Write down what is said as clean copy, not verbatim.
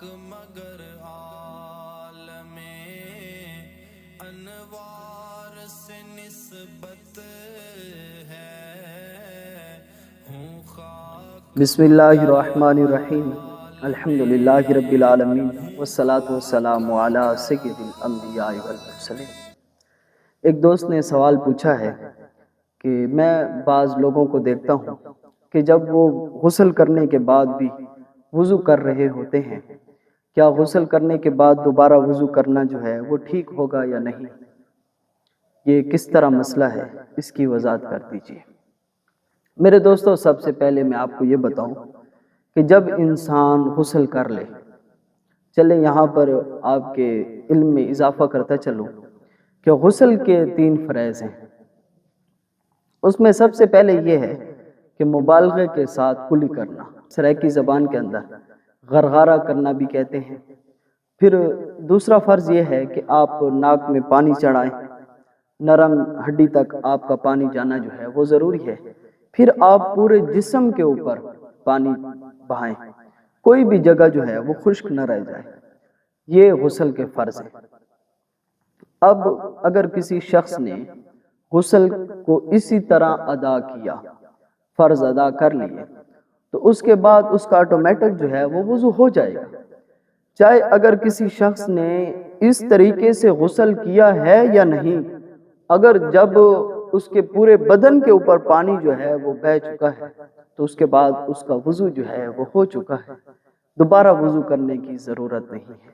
مگر عالم انوار سے نسبت ہے ہوں خاک بسم اللہ الرحمن الرحیم الحمدللہ رب العالمین والصلاة والسلام علی سید الانبیاء والمرسلین۔ ایک دوست نے سوال پوچھا ہے کہ میں بعض لوگوں کو دیکھتا ہوں کہ جب وہ غسل کرنے کے بعد بھی وضو کر رہے ہوتے ہیں، کیا غسل کرنے کے بعد دوبارہ وضو کرنا جو ہے وہ ٹھیک ہوگا یا نہیں؟ یہ کس طرح مسئلہ ہے، اس کی وضاحت کر دیجیے۔ میرے دوستو، سب سے پہلے میں آپ کو یہ بتاؤں کہ جب انسان غسل کر لے، چلے یہاں پر آپ کے علم میں اضافہ کرتا چلوں کہ غسل کے 3 فرائض ہیں۔ اس میں سب سے پہلے یہ ہے کہ مبالغے کے ساتھ کلی کرنا، سرائیکی زبان کے اندر غرغارہ کرنا بھی کہتے ہیں۔ پھر دوسرا فرض یہ ہے کہ آپ ناک میں پانی چڑھائیں، نرم ہڈی تک آپ کا پانی جانا جو ہے وہ ضروری ہے۔ پھر آپ پورے جسم کے اوپر پانی بہائیں، کوئی بھی جگہ جو ہے وہ خشک نہ رہ جائے۔ یہ غسل کے فرض ہیں۔ اب اگر کسی شخص نے غسل کو اسی طرح ادا کیا، فرض ادا کر لیے، تو اس کے بعد اس کا آٹومیٹک جو ہے وہ وضو ہو جائے گا۔ چاہے اگر کسی شخص نے اس طریقے سے غسل کیا ہے یا نہیں، اگر جب اس کے پورے بدن کے اوپر پانی جو ہے وہ بہہ چکا ہے تو اس کے بعد اس کا وضو جو ہے وہ ہو چکا ہے، دوبارہ وضو کرنے کی ضرورت نہیں ہے۔